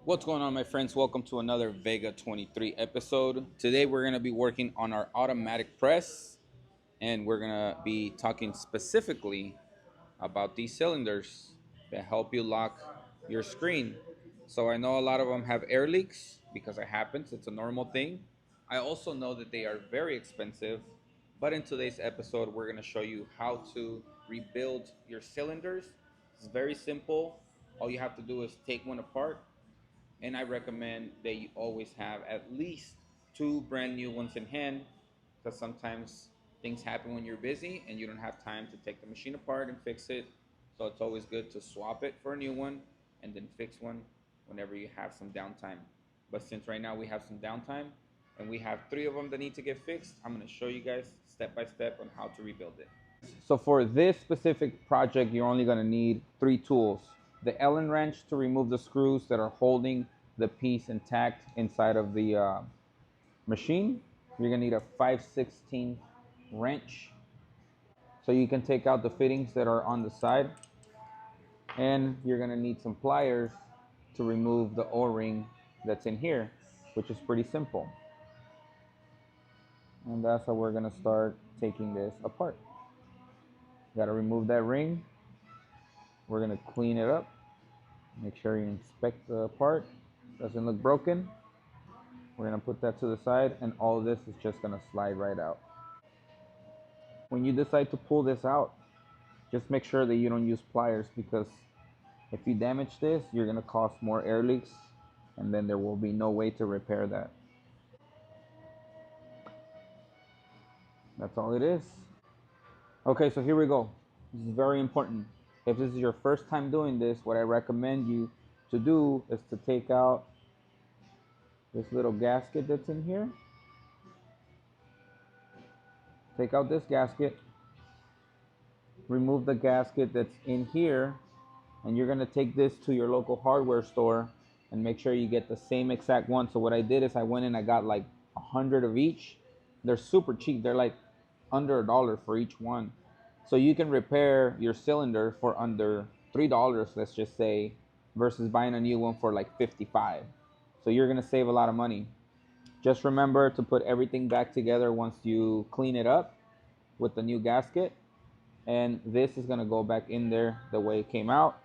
What's going on, my friends? Welcome to another Vega 23 episode. Today we're going to be working on our automatic press, and we're going to be talking specifically about these cylinders that help you lock your screen. So I know a lot of them have air leaks because it happens. It's a normal thing. I also know that they are very expensive, but in today's episode we're going to show you how to rebuild your cylinders. It's very simple. All you have to do is take one apart, and I recommend that you always have at least two brand new ones in hand, because sometimes things happen when you're busy and you don't have time to take the machine apart and fix it. So it's always good to swap it for a new one and then fix one whenever you have some downtime. But since right now we have some downtime and we have three of them that need to get fixed, I'm going to show you guys step by step on how to rebuild it. So for this specific project, you're only going to need three tools. The Allen wrench to remove the screws that are holding the piece intact inside of the machine. You're going to need a 5/16 wrench so you can take out the fittings that are on the side. And you're going to need some pliers to remove the O-ring that's in here, which is pretty simple. And that's how we're going to start taking this apart. You got to remove that ring. We're going to clean it up. Make sure you inspect the part. Doesn't look broken. We're going to put that to the side, and all of this is just going to slide right out. When you decide to pull this out, just make sure that you don't use pliers, because if you damage this, you're going to cause more air leaks, and then there will be no way to repair that. That's all it is. Okay, so here we go. This is very important. If this is your first time doing this, what I recommend you to do is to take out this little gasket that's in here. Take out this gasket, remove the gasket that's in here, and you're going to take this to your local hardware store and make sure you get the same exact one. So what I did is I went and I got like 100 of each. They're super cheap. They're like under $1 for each one. So you can repair your cylinder for under $3, let's just say, versus buying a new one for like 55. So you're going to save a lot of money. Just remember to put everything back together once you clean it up with the new gasket. And this is going to go back in there the way it came out.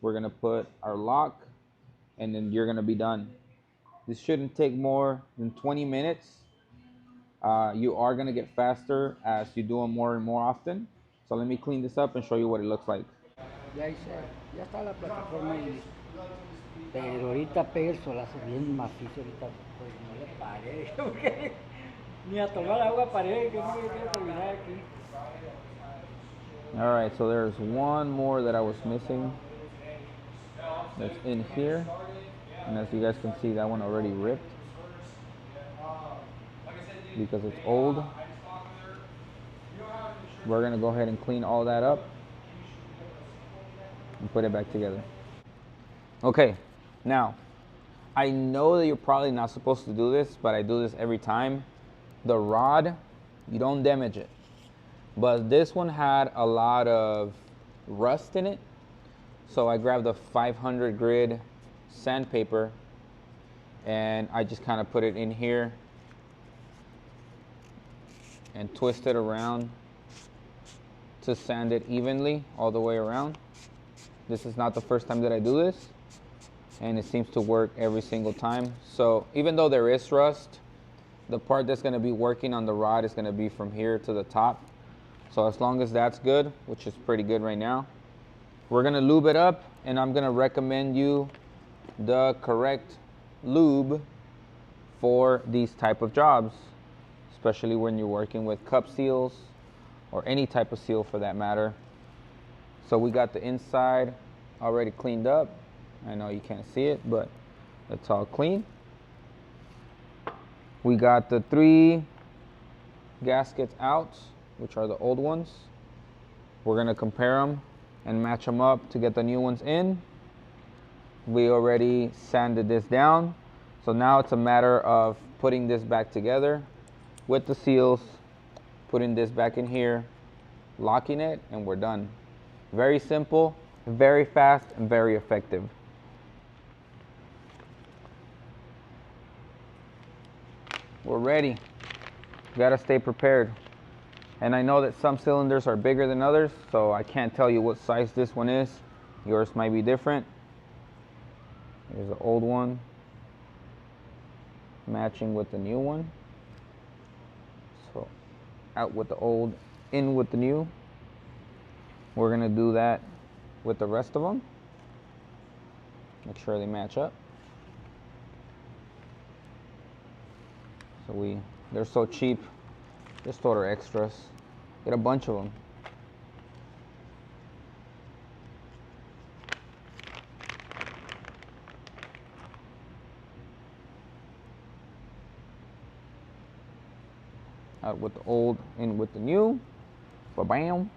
We're going to put our lock, and then you're going to be done. This shouldn't take more than 20 minutes. You are going to get faster as you do them more and more often. So let me clean this up and show you what it looks like. Ya hice, ya está la plataforma ahí. Pero ahorita pega el solazo bien macizo, ahorita pues no le paré, porque ni a tomar agua paré, que no voy a terminar aquí. All right, so there's one more that I was missing that's in here. And as you guys can see, that one already ripped because it's old. We're gonna go ahead and clean all that up and put it back together. Okay, now, I know that you're probably not supposed to do this, but I do this every time. The rod, you don't damage it. But this one had a lot of rust in it. So I grabbed a 500 grit sandpaper and I just kind of put it in here and twist it around to sand it evenly all the way around. This is not the first time that I do this, and it seems to work every single time. So even though there is rust, the part that's going to be working on the rod is going to be from here to the top. So as long as that's good, which is pretty good right now, we're going to lube it up, and I'm going to recommend you the correct lube for these type of jobs, especially when you're working with cup seals or any type of seal for that matter. So we got the inside already cleaned up. I know you can't see it, but it's all clean. We got the 3 gaskets out, which are the old ones. We're gonna compare them and match them up to get the new ones in. We already sanded this down, so now it's a matter of putting this back together with the seals, putting this back in here, locking it, and we're done. Very simple, very fast, and very effective. We're ready. You gotta stay prepared. And I know that some cylinders are bigger than others, so I can't tell you what size this one is. Yours might be different. Here's the old one, matching with the new one. So out with the old, in with the new. We're gonna do that with the rest of them. Make sure they match up. So they're so cheap. Just order extras. Get a bunch of them. Out with the old, in with the new. Ba-bam.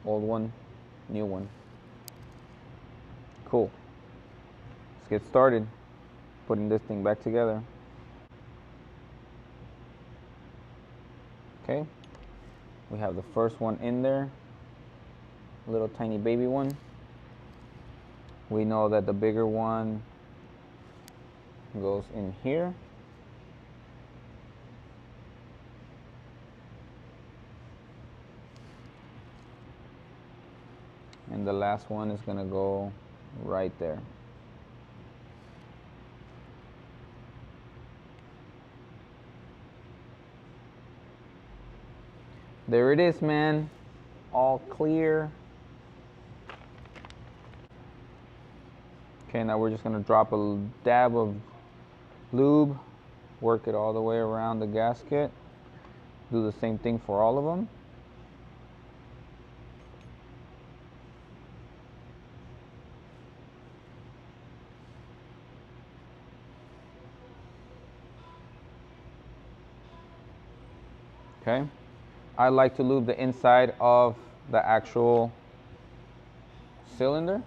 Old one, new one. Cool. Let's get started putting this thing back together. Okay, we have the first one in there, little tiny baby one. We know that the bigger one goes in here. And the last one is gonna go right there. There it is, man. All clear. Okay, now we're just gonna drop a dab of lube, work it all the way around the gasket. Do the same thing for all of them. Okay. I like to lube the inside of the actual cylinder.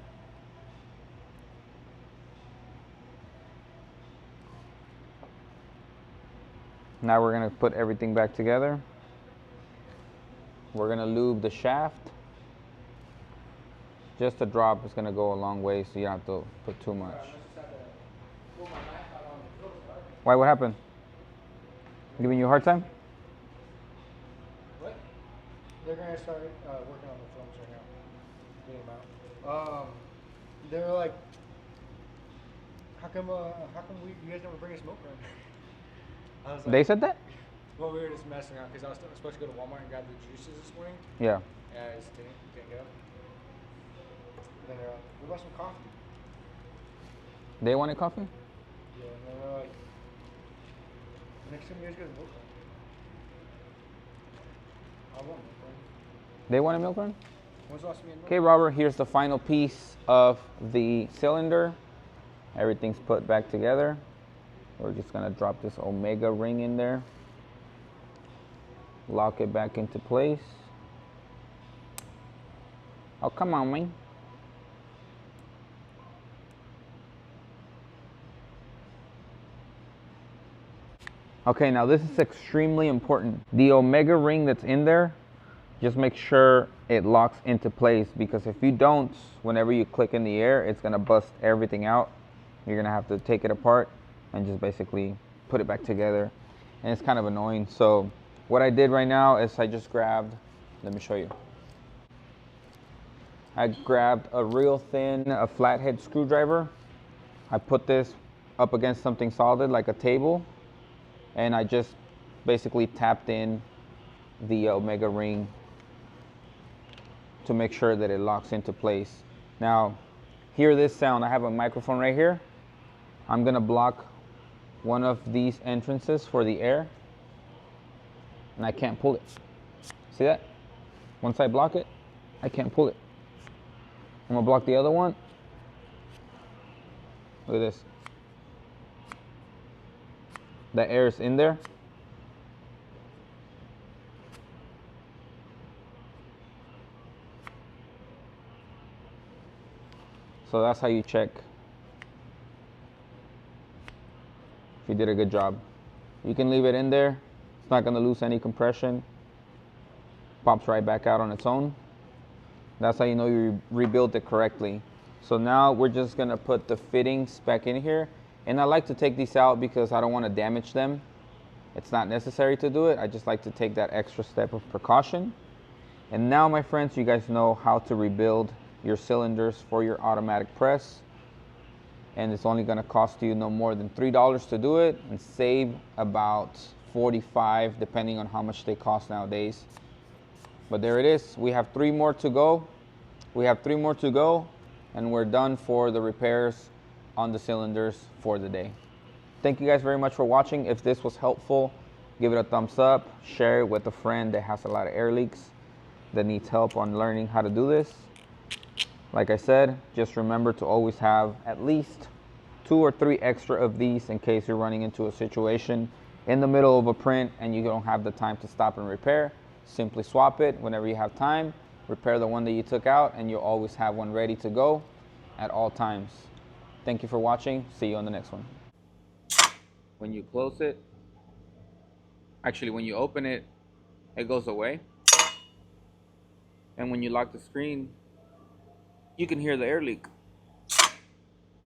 Now we're gonna put everything back together. We're gonna lube the shaft. Just a drop is gonna go a long way, so you don't have to put too much. Why, what happened? Giving you a hard time? What? They're gonna start working on the films right now. Getting them out. They're like, how come you guys never bring a smoke run? I was like, They said that? well, we were just messing around because I was supposed to go to Walmart and grab the juices this morning. Yeah. And I just didn't get up. And then they're like, what about some coffee? They wanted coffee? Yeah, and then they're like, next time you guys get a milk run. I want milk run. They want a milk run? When's the last time you had milk? Okay, Robert, here's the final piece of the cylinder. Everything's put back together. We're just gonna drop this Omega ring in there. Lock it back into place. Oh, come on, man. Okay, now this is extremely important. The Omega ring that's in there, just make sure it locks into place, because if you don't, whenever you click in the air, it's gonna bust everything out. You're gonna have to take it apart and just basically put it back together. And it's kind of annoying. So what I did right now is I just grabbed, let me show you. I grabbed a real thin, a flathead screwdriver. I put this up against something solid like a table, and I just basically tapped in the Omega ring to make sure that it locks into place. Now, hear this sound. I have a microphone right here. I'm gonna block one of these entrances for the air, and I can't pull it. See that? Once I block it, I can't pull it. I'm gonna block the other one. Look at this. The air is in there. So that's how you check if you did a good job. You can leave it in there. It's not gonna lose any compression. Pops right back out on its own. That's how you know you rebuilt it correctly. So now we're just gonna put the fittings back in here. And I like to take these out because I don't wanna damage them. It's not necessary to do it. I just like to take that extra step of precaution. And now, my friends, you guys know how to rebuild your cylinders for your automatic press. And it's only gonna cost you no more than $3 to do it and save about 45 depending on how much they cost nowadays. But there it is. We have 3 more to go. We have 3 more to go and we're done for the repairs on the cylinders for the day. Thank you guys very much for watching. If this was helpful, give it a thumbs up, share it with a friend that has a lot of air leaks, that needs help on learning how to do this. Like I said, just remember to always have at least 2 or 3 extra of these in case you're running into a situation in the middle of a print and you don't have the time to stop and repair. Simply swap it whenever you have time, repair the one that you took out, and you'll always have one ready to go at all times. Thank you for watching. See you on the next one. When you close it, actually when you open it, it goes away. And when you lock the screen, you can hear the air leak.